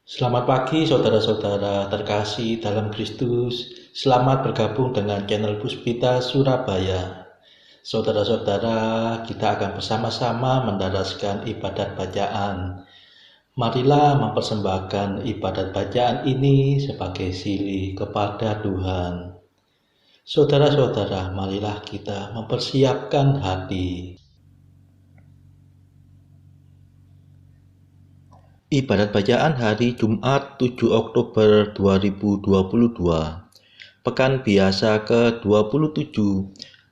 Selamat pagi saudara-saudara terkasih dalam Kristus. Selamat bergabung dengan channel Puspita Surabaya. Saudara-saudara, kita akan bersama-sama mendaraskan ibadat bacaan. Marilah mempersembahkan ibadat bacaan ini sebagai silih kepada Tuhan. Saudara-saudara, marilah kita mempersiapkan hati. Ibadat bacaan hari Jumat 7 Oktober 2022. Pekan biasa ke-27,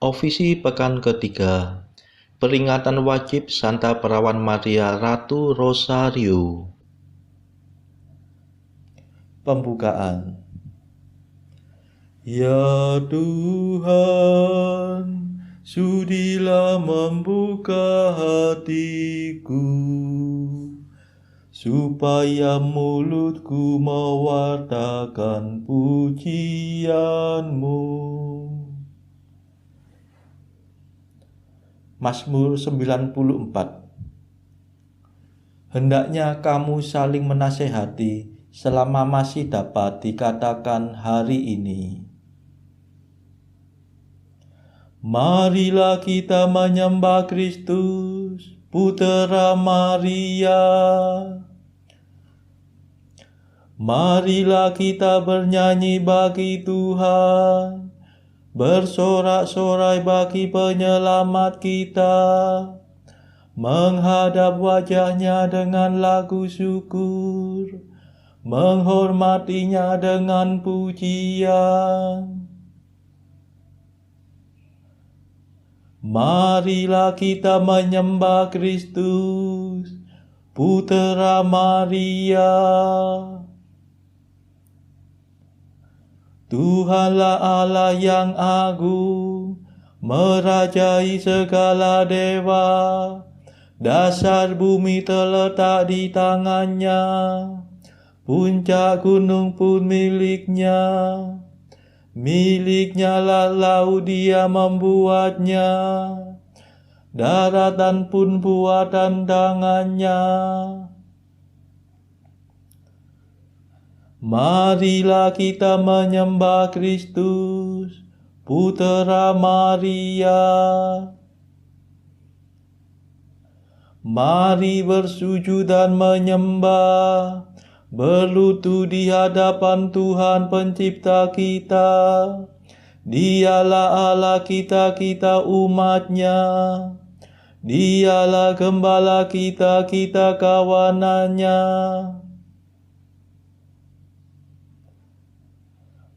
ofisi pekan ketiga. Peringatan wajib Santa Perawan Maria Ratu Rosario. Pembukaan. Ya Tuhan, sudilah membuka hatiku, supaya mulutku mewartakan pujian-Mu. Mazmur 94. Hendaknya kamu saling menasehati selama masih dapat dikatakan hari ini. Marilah kita menyembah Kristus, Putera Maria. Marilah kita bernyanyi bagi Tuhan, bersorak-sorai bagi penyelamat kita, menghadap wajahnya dengan lagu syukur, menghormatinya dengan pujian. Marilah kita menyembah Kristus, Putera Maria. Tuhanlah Allah yang agung, merajai segala dewa. Dasar bumi terletak di tangannya, puncak gunung pun miliknya. Miliknya lah laut, dia membuatnya, daratan pun buatan tangannya. Marilah kita menyembah Kristus, Putera Maria. Mari bersujud dan menyembah, berlutut di hadapan Tuhan pencipta kita. Dialah Allah kita, kita umatnya. Dialah gembala kita, kita kawanannya.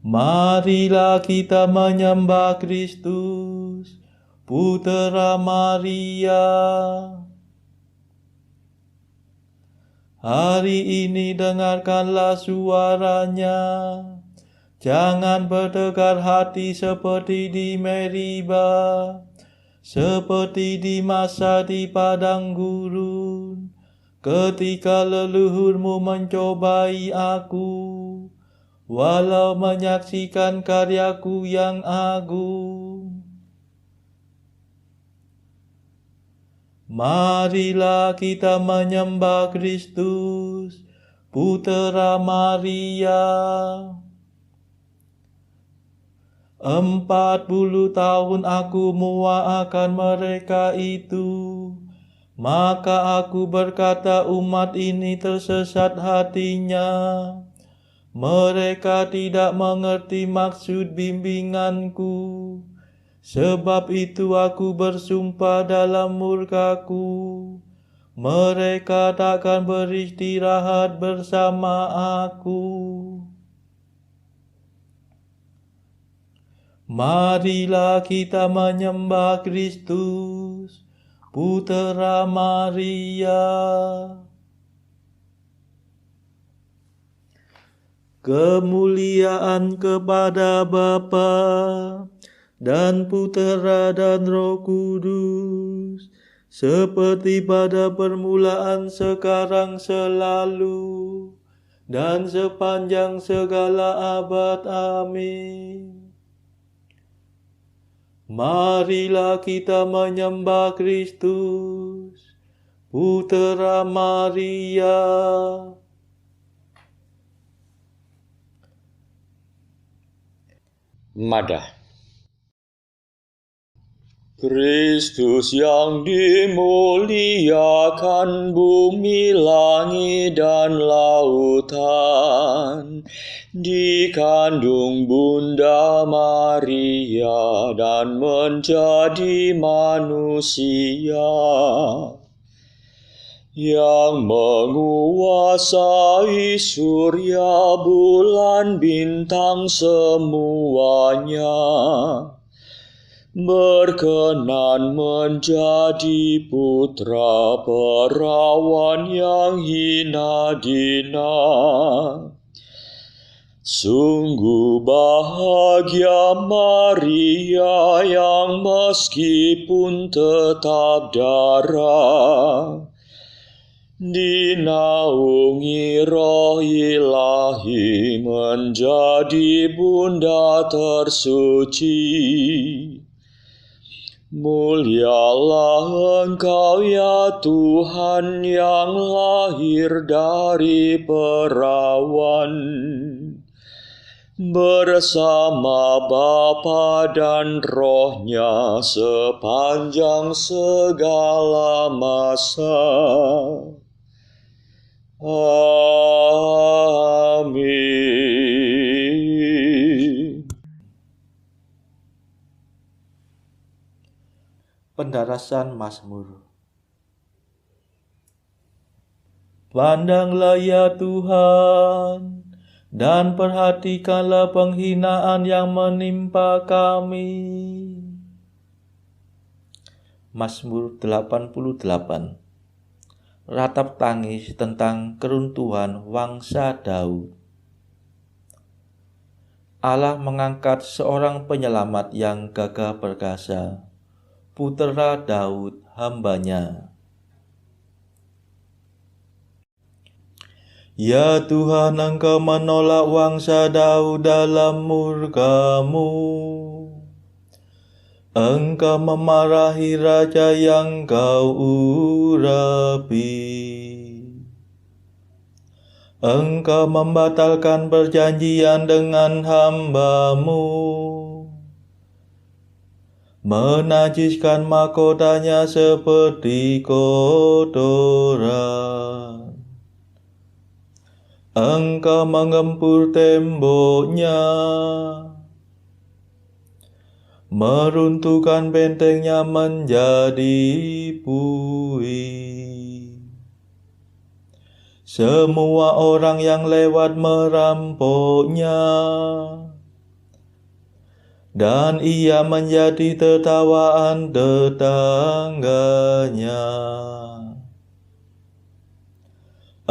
Marilah kita menyembah Kristus, Putera Maria. Hari ini dengarkanlah suaranya. Jangan bertegar hati seperti di Meriba, seperti di masa di padang gurun, ketika leluhurmu mencobai aku, walau menyaksikan karyaku yang agung. Marilah kita menyembah Kristus, Putera Maria. 40 tahun aku muak akan mereka itu, maka aku berkata umat ini tersesat hatinya. Mereka tidak mengerti maksud bimbinganku. Sebab itu aku bersumpah dalam murkaku, mereka takkan beristirahat bersama aku. Marilah kita menyembah Kristus, Putera Maria. Kemuliaan kepada Bapa dan Putera dan Roh Kudus, seperti pada permulaan, sekarang, selalu, dan sepanjang segala abad. Amin. Marilah kita menyembah Kristus, Putera Maria. Madah. Kristus yang dimuliakan bumi, langit, dan lautan, dikandung Bunda Maria dan menjadi manusia, yang menguasai surya, bulan, bintang semuanya, berkenan menjadi putra perawan yang hina dina. Sungguh bahagia Maria yang meskipun tetap darah, dinaungi Roh Ilahi menjadi Bunda tersuci. Mulialah Engkau ya Tuhan yang lahir dari perawan, bersama Bapa dan Roh-Nya sepanjang segala masa. Amin. Pendarasan Mazmur. Pandanglah ya Tuhan, dan perhatikanlah penghinaan yang menimpa kami. Mazmur 88. Ratap tangis tentang keruntuhan wangsa Daud. Allah mengangkat seorang penyelamat yang gagah perkasa, putera Daud hamba-Nya. Ya Tuhan, Engkau menolak wangsa Daud dalam murka-Mu. Engkau memarahi raja yang Kau urapi. Engkau membatalkan perjanjian dengan hamba-Mu, menajiskan mahkotanya seperti kotoran. Engkau menggempur temboknya, meruntuhkan bentengnya menjadi puing. Semua orang yang lewat merampoknya, dan ia menjadi tertawaan tetangganya.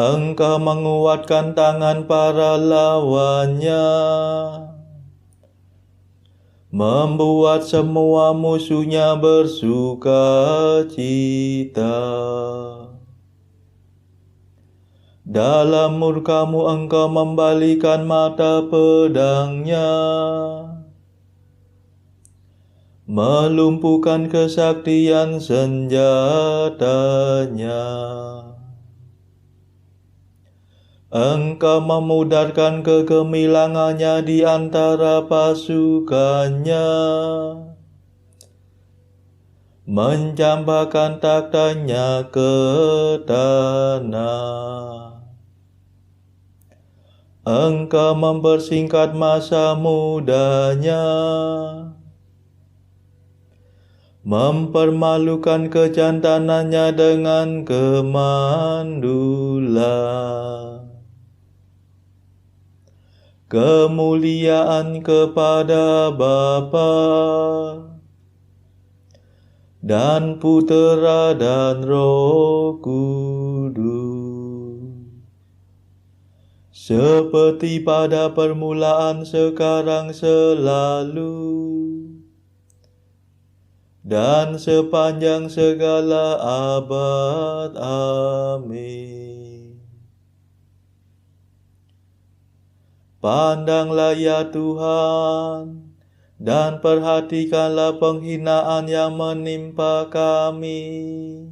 Engkau menguatkan tangan para lawannya, membuat semua musuhnya bersuka cita. Dalam murka-Mu Engkau membalikan mata pedangnya, melumpuhkan kesaktian senjatanya. Engkau memudarkan kegemilangannya di antara pasukannya, mencampakkan taktanya ke tanah. Engkau mempersingkat masa mudanya, mempermalukan kejantanannya dengan kemandulan. Kemuliaan kepada Bapa dan Putera dan Roh Kudus, seperti pada permulaan, sekarang, selalu, dan sepanjang segala abad. Amin. Pandanglah ya Tuhan, dan perhatikanlah penghinaan yang menimpa kami.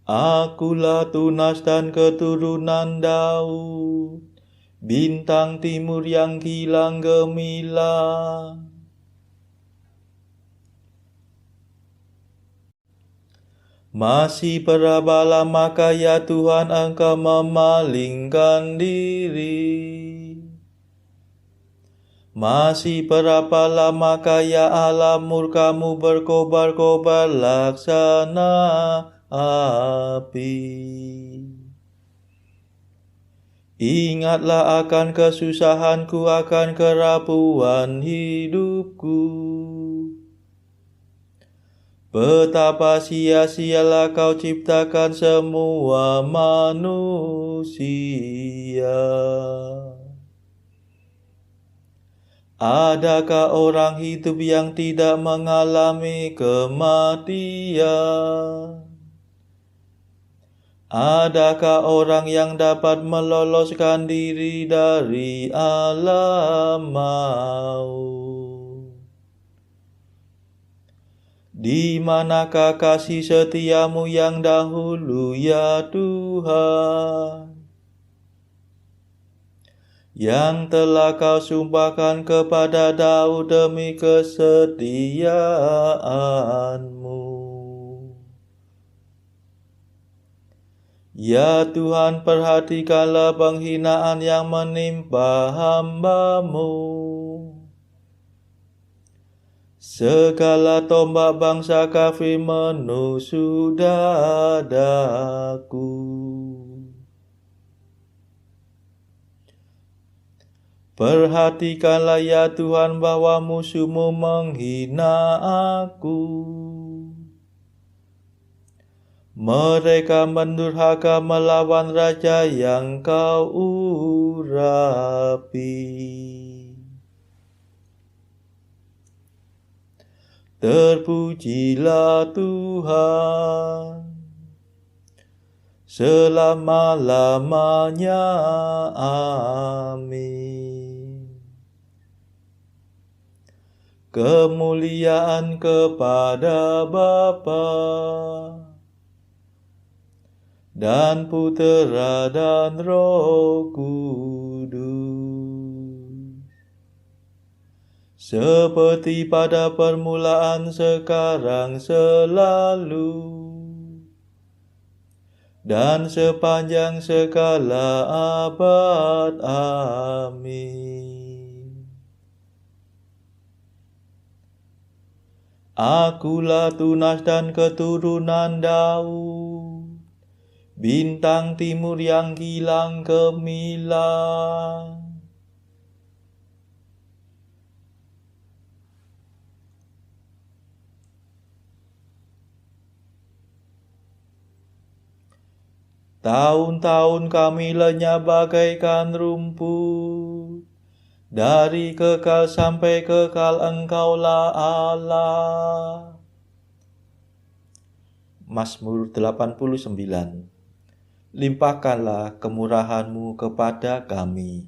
Akulah tunas dan keturunan Daud, bintang timur yang kilang gemilang. Masih berapa lama ya Tuhan Engkau memalingkan diri? Masih berapa lama ya Allah murka-Mu berkobar-kobar laksana api? Ingatlah akan kesusahanku, akan kerapuhan hidupku. Betapa sia-sialah Kau ciptakan semua manusia. Adakah orang hidup yang tidak mengalami kematian? Adakah orang yang dapat meloloskan diri dari alam maut? Di manakah kasih setia-Mu yang dahulu ya Tuhan, yang telah Kau sumpahkan kepada Daud demi kesetiaan-Mu? Ya Tuhan, perhatikanlah penghinaan yang menimpa hamba-Mu. Segala tombak bangsa kafir menusuk dadaku. Perhatikanlah ya Tuhan bahwa musuh-Mu menghina aku. Mereka mendurhaka melawan raja yang Kau urapi. Terpujilah Tuhan selama-lamanya. Amin. Kemuliaan kepada Bapa dan Putera dan Roh Kudus, seperti pada permulaan, sekarang, selalu, dan sepanjang segala abad. Amin. Akulah Tunas dan keturunan Daud, bintang timur yang kilang gemilang. Tahun-tahun kami lenyap bagaikan rumput, dari kekal sampai kekal Engkaulah Allah. Mazmur 89. Limpahkanlah kemurahan-Mu kepada kami.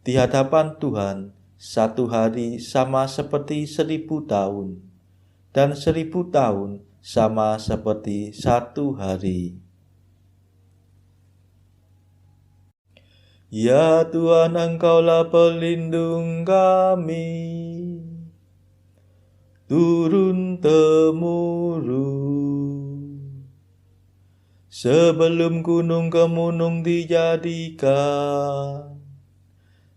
Di hadapan Tuhan, satu hari sama seperti 1000 tahun, dan 1000 tahun sama seperti satu hari. Ya Tuhan, Engkaulah pelindung kami, turun-temurun. Sebelum gunung kemunung dijadikan,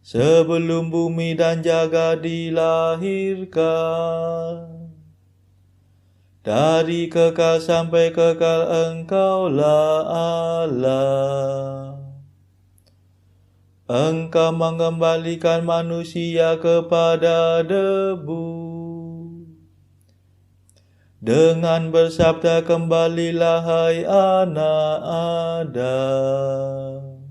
sebelum bumi dan jagat dilahirkan, dari kekal sampai kekal Engkaulah Allah. Engkau mengembalikan manusia kepada debu. Dengan bersabda, kembalilah hai anak Adam.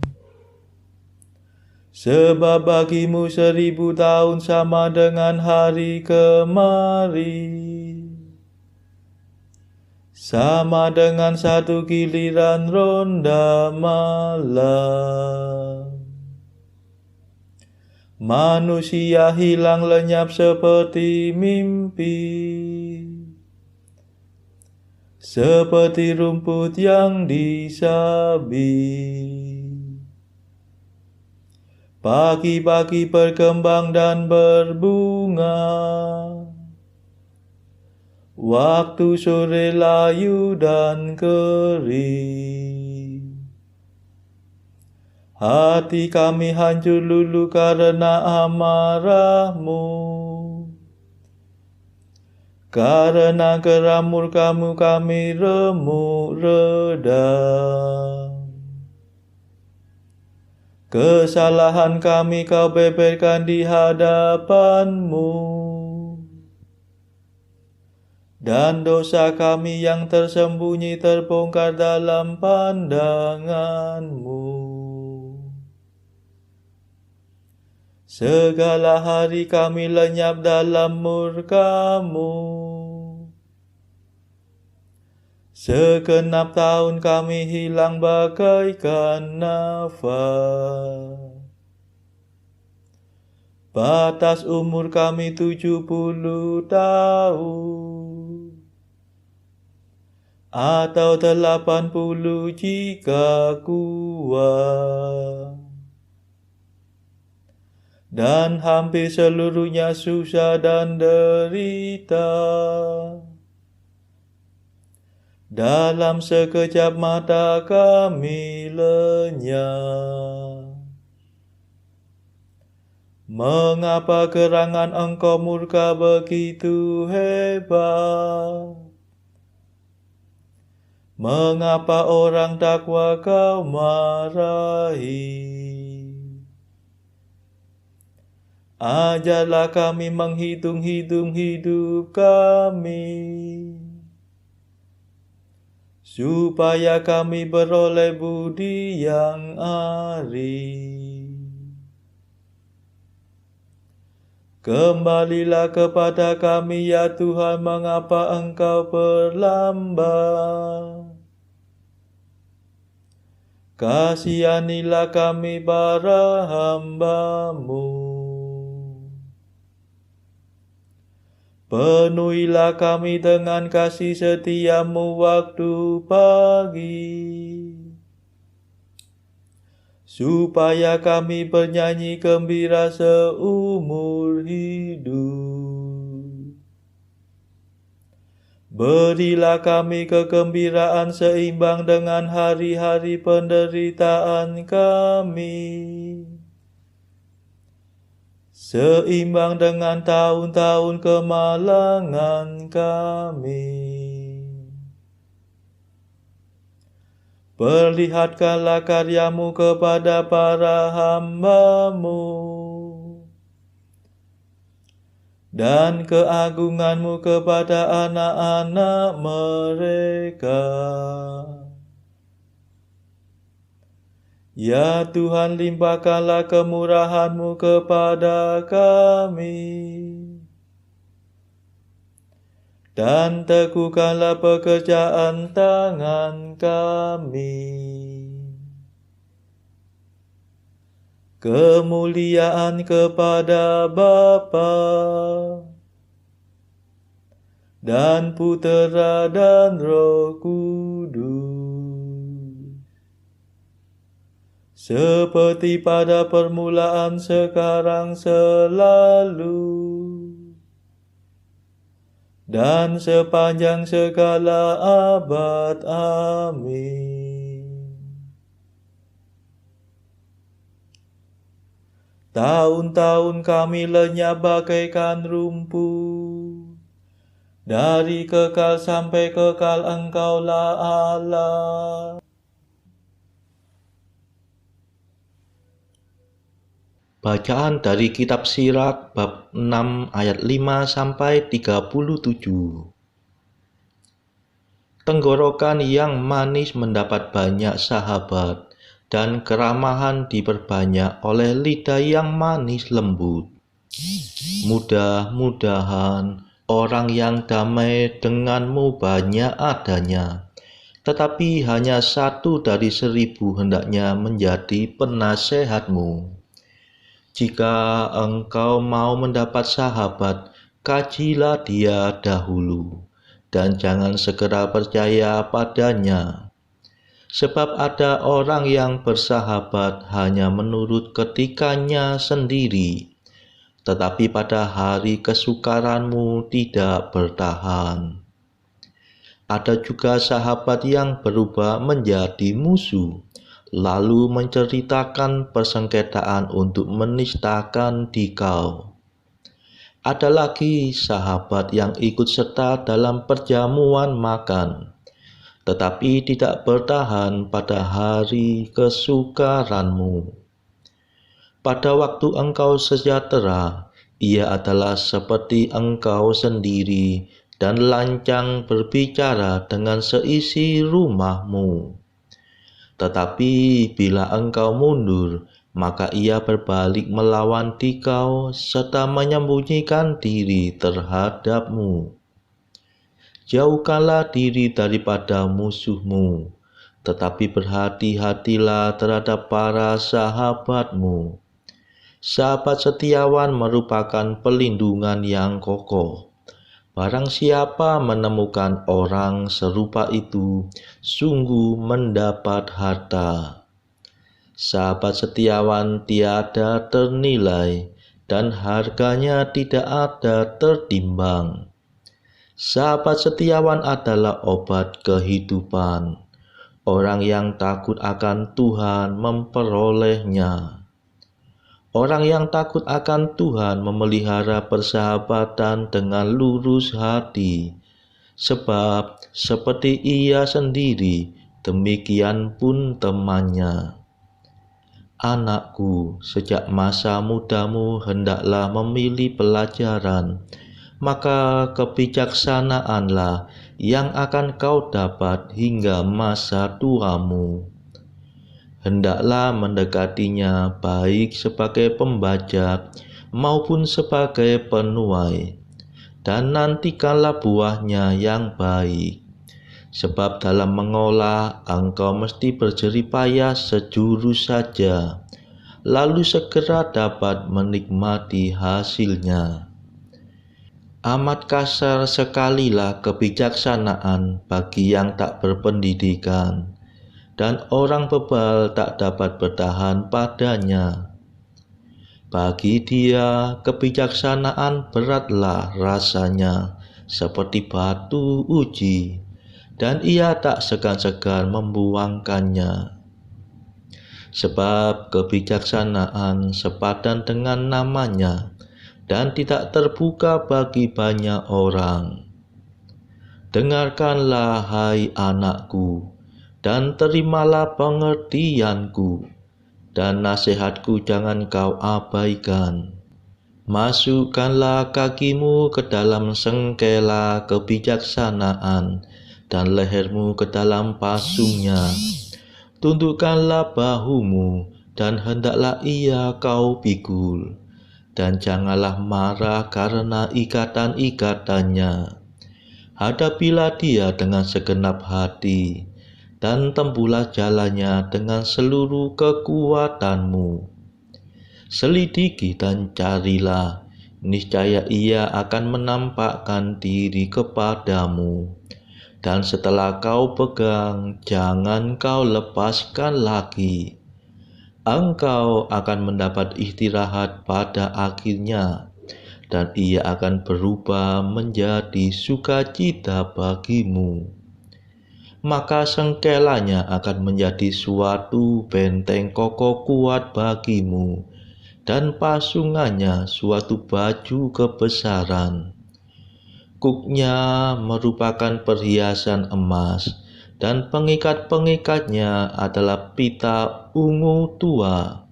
Sebab bagimu 1000 tahun sama dengan hari kemarin, sama dengan satu giliran ronda malam. Manusia hilang lenyap seperti mimpi, seperti rumput yang disabit. Pagi-pagi berkembang dan berbunga, waktu sore layu dan kering. Hati kami hancur lulu karena amarah-Mu, karena geram murka-Mu kami remuk redam. Kesalahan kami Kau beberkan di hadapan-Mu, dan dosa kami yang tersembunyi terbongkar dalam pandangan-Mu. Segala hari kami lenyap dalam murka-Mu, segenap tahun kami hilang bagaikan nafas. Batas umur kami 70 tahun, atau 80 jika kuat. Dan hampir seluruhnya susah dan derita. Dalam sekejap mata kami lenyap. Mengapa gerangan Engkau murka begitu hebat? Mengapa orang takwa Kau marahi? Ajarlah kami menghitung-hitung hidup kami, supaya kami beroleh budi yang arif. Kembalilah kepada kami ya Tuhan, mengapa Engkau berlambat? Kasihanilah kami para hamba-Mu. Penuhilah kami dengan kasih setia-Mu waktu pagi, supaya kami bernyanyi gembira seumur hidup. Berilah kami kegembiraan seimbang dengan hari-hari penderitaan kami, seimbang dengan tahun-tahun kemalangan kami. Perlihatkanlah karya-Mu kepada para hamba-Mu, dan keagungan-Mu kepada anak-anak mereka. Ya Tuhan, limpahkanlah kemurahan-Mu kepada kami, dan teguhkanlah pekerjaan tangan kami. Kemuliaan kepada Bapa dan Putera dan Roh Kudus, seperti pada permulaan, sekarang, selalu, dan sepanjang segala abad. Amin. Tahun-tahun kami lenyap bagaikan rumput, dari kekal sampai kekal Engkaulah Allah. Bacaan dari kitab Sirat bab 6 ayat 5 sampai 37. Tenggorokan yang manis mendapat banyak sahabat, dan keramahan diperbanyak oleh lidah yang manis lembut. Mudah-mudahan orang yang damai denganmu banyak adanya, tetapi hanya 1 dari 1000 hendaknya menjadi penasehatmu. Jika engkau mau mendapat sahabat, kajilah dia dahulu, dan jangan segera percaya padanya. Sebab ada orang yang bersahabat hanya menurut ketikanya sendiri, tetapi pada hari kesukaranmu tidak bertahan. Ada juga sahabat yang berubah menjadi musuh, lalu menceritakan persengketaan untuk menistakan dikau. Ada lagi sahabat yang ikut serta dalam perjamuan makan, tetapi tidak bertahan pada hari kesukaranmu. Pada waktu engkau sejahtera, ia adalah seperti engkau sendiri dan lancang berbicara dengan seisi rumahmu. Tetapi bila engkau mundur, maka ia berbalik melawan dikau serta menyembunyikan diri terhadapmu. Jauhkanlah diri daripada musuhmu, tetapi berhati-hatilah terhadap para sahabatmu. Sahabat setiawan merupakan pelindungan yang kokoh. Barang siapa menemukan orang serupa itu, sungguh mendapat harta. Sahabat setiawan tiada ternilai, dan harganya tidak ada tertimbang. Sahabat setiawan adalah obat kehidupan. Orang yang takut akan Tuhan memperolehnya. Orang yang takut akan Tuhan memelihara persahabatan dengan lurus hati, sebab seperti ia sendiri, demikian pun temannya. Anakku, sejak masa mudamu hendaklah memilih pelajaran, maka kebijaksanaanlah yang akan kau dapat hingga masa tuamu. Hendaklah mendekatinya baik sebagai pembaca maupun sebagai penuai, dan nantikanlah buahnya yang baik. Sebab dalam mengolah engkau mesti berjerih payah sejurus saja, lalu segera dapat menikmati hasilnya. Amat kasar sekalilah kebijaksanaan bagi yang tak berpendidikan, dan orang bebal tak dapat bertahan padanya. Bagi dia kebijaksanaan beratlah rasanya, seperti batu uji, dan ia tak segan-segan membuangkannya. Sebab kebijaksanaan sepadan dengan namanya, dan tidak terbuka bagi banyak orang. Dengarkanlah, hai anakku, dan terimalah pengertianku, dan nasihatku jangan kau abaikan. Masukkanlah kakimu ke dalam sengkela kebijaksanaan, dan lehermu ke dalam pasungnya. Tundukkanlah bahumu, dan hendaklah ia kau pikul, dan janganlah marah karena ikatan-ikatannya. Hadapilah dia dengan segenap hati, dan tempuhlah jalannya dengan seluruh kekuatanmu. Selidiki dan carilah, niscaya ia akan menampakkan diri kepadamu. Dan setelah kau pegang, jangan kau lepaskan lagi. Engkau akan mendapat istirahat pada akhirnya, dan ia akan berubah menjadi sukacita bagimu. Maka sengkelanya akan menjadi suatu benteng kokoh kuat bagimu, dan pasungannya suatu baju kebesaran. Kuknya merupakan perhiasan emas, dan pengikat-pengikatnya adalah pita ungu tua.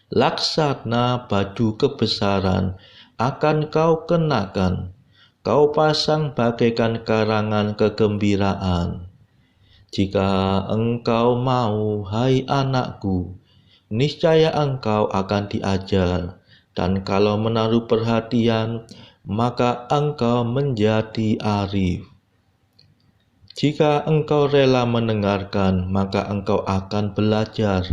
Laksana baju kebesaran akan kau kenakan, kau pasang bagaikan karangan kegembiraan. Jika engkau mau, hai anakku, niscaya engkau akan diajar, dan kalau menaruh perhatian, maka engkau menjadi arif. Jika engkau rela mendengarkan, maka engkau akan belajar,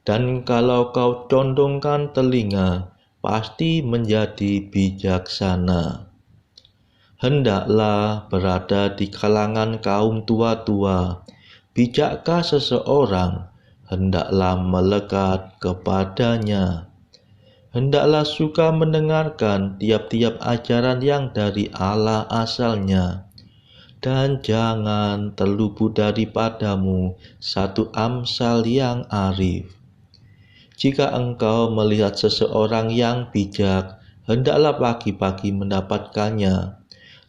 dan kalau kau condongkan telinga, pasti menjadi bijaksana. Hendaklah berada di kalangan kaum tua-tua, Bijakkah seseorang? Hendaklah melekat kepadanya. Hendaklah suka mendengarkan tiap-tiap ajaran yang dari Allah asalnya, dan jangan terluput daripadamu satu amsal yang arif. Jika engkau melihat seseorang yang bijak, hendaklah pagi-pagi mendapatkannya,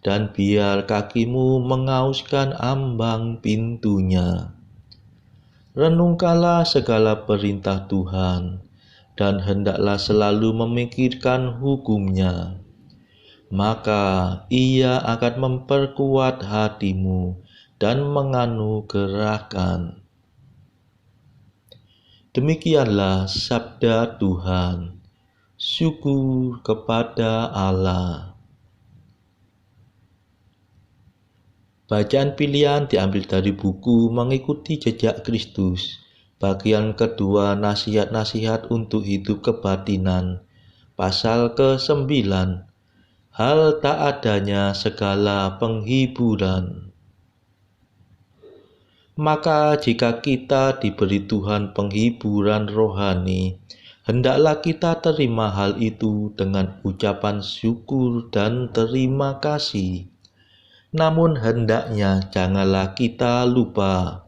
dan biar kakimu mengauskan ambang pintunya. Renungkanlah segala perintah Tuhan, dan hendaklah selalu memikirkan hukum-Nya. Maka Ia akan memperkuat hatimu dan menganugerahkan. Demikianlah sabda Tuhan. Syukur kepada Allah. Bacaan pilihan diambil dari buku Mengikuti Jejak Kristus, bagian kedua, nasihat-nasihat untuk hidup kebatinan, pasal ke-9, hal tak adanya segala penghiburan. Maka jika kita diberi Tuhan penghiburan rohani, hendaklah kita terima hal itu dengan ucapan syukur dan terima kasih. Namun hendaknya janganlah kita lupa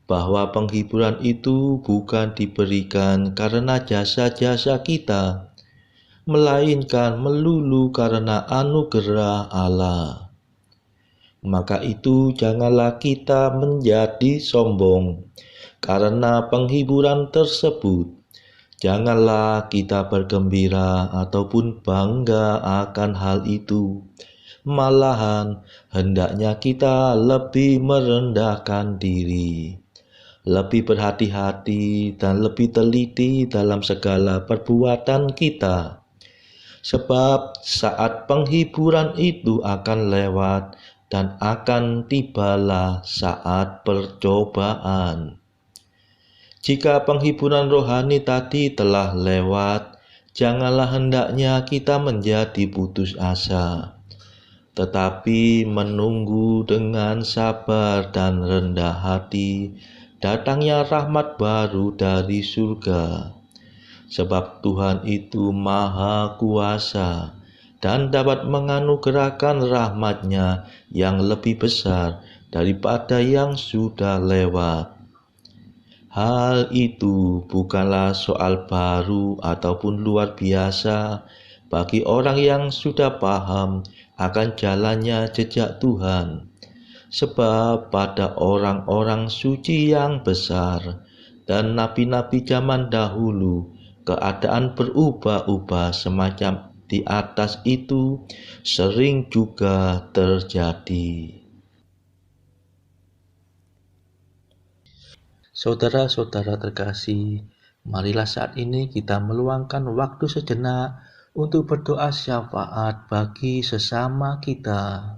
bahwa penghiburan itu bukan diberikan karena jasa-jasa kita, melainkan melulu karena anugerah Allah. Maka itu janganlah kita menjadi sombong karena penghiburan tersebut. Janganlah kita bergembira ataupun bangga akan hal itu. Malahan hendaknya kita lebih merendahkan diri, lebih berhati-hati dan lebih teliti dalam segala perbuatan kita. Sebab saat penghiburan itu akan lewat dan akan tibalah saat percobaan. Jika penghiburan rohani tadi telah lewat, janganlah hendaknya kita menjadi putus asa, tetapi menunggu dengan sabar dan rendah hati datangnya rahmat baru dari surga. Sebab Tuhan itu Maha Kuasa dan dapat menganugerahkan rahmat-Nya yang lebih besar daripada yang sudah lewat. Hal itu bukanlah soal baru ataupun luar biasa bagi orang yang sudah paham akan jalannya jejak Tuhan. Sebab pada orang-orang suci yang besar dan nabi-nabi zaman dahulu, keadaan berubah-ubah semacam di atas itu sering juga terjadi. Saudara-saudara terkasih, marilah saat ini kita meluangkan waktu sejenak untuk berdoa syafaat bagi sesama kita.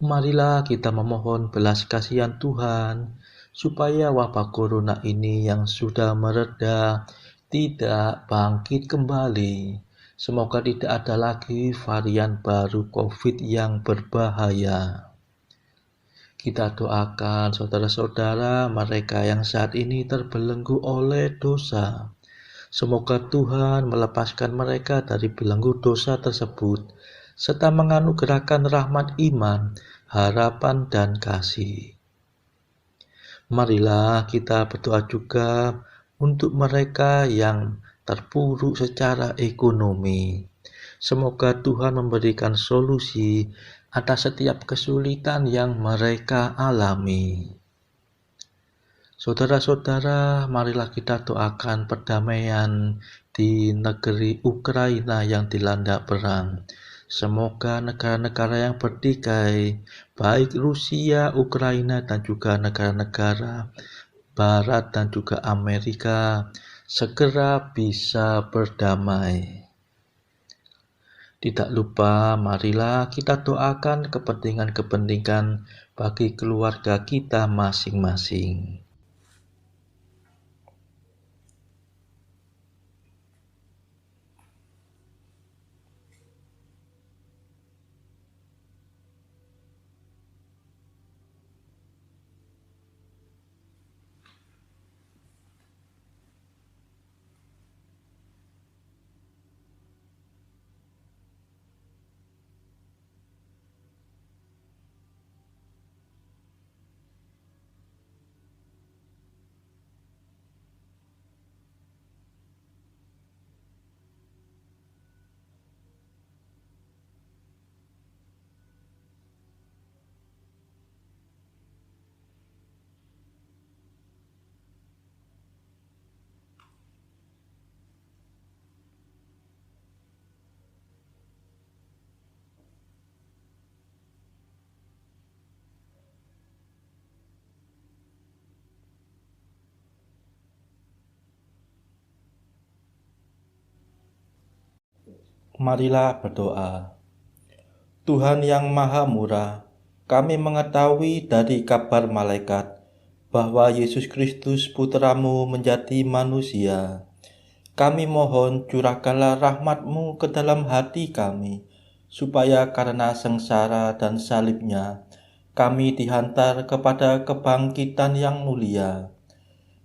Marilah kita memohon belas kasihan Tuhan, supaya wabah corona ini yang sudah mereda tidak bangkit kembali. Semoga tidak ada lagi varian baru COVID yang berbahaya. Kita doakan saudara-saudara mereka yang saat ini terbelenggu oleh dosa. Semoga Tuhan melepaskan mereka dari belenggu dosa tersebut, serta menganugerahkan rahmat iman, harapan, dan kasih. Marilah kita berdoa juga untuk mereka yang terpuruk secara ekonomi. Semoga Tuhan memberikan solusi atas setiap kesulitan yang mereka alami. Saudara-saudara, marilah kita doakan perdamaian di negeri Ukraina yang dilanda perang. Semoga negara-negara yang bertikai, baik Rusia, Ukraina, dan juga negara-negara Barat dan juga Amerika, segera bisa berdamai. Tidak lupa, marilah kita doakan kepentingan-kepentingan bagi keluarga kita masing-masing. Marilah berdoa. Tuhan yang Maha Murah, kami mengetahui dari kabar malaikat bahwa Yesus Kristus Putra-Mu menjadi manusia. Kami mohon curahkanlah rahmat-Mu ke dalam hati kami, supaya karena sengsara dan salib-Nya, kami dihantar kepada kebangkitan yang mulia.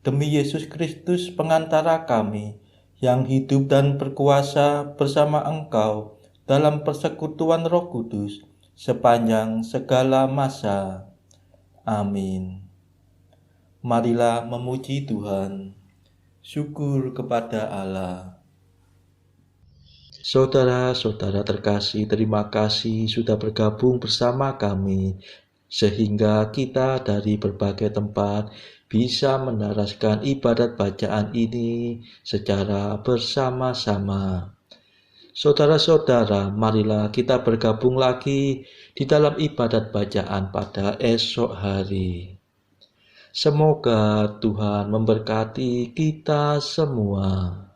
Demi Yesus Kristus pengantara kami, yang hidup dan berkuasa bersama Engkau dalam persekutuan Roh Kudus sepanjang segala masa. Amin. Marilah memuji Tuhan. Syukur kepada Allah. Saudara-saudara terkasih, terima kasih sudah bergabung bersama kami, sehingga kita dari berbagai tempat bisa menaraskan ibadat bacaan ini secara bersama-sama. Saudara-saudara, marilah kita bergabung lagi di dalam ibadat bacaan pada esok hari. Semoga Tuhan memberkati kita semua.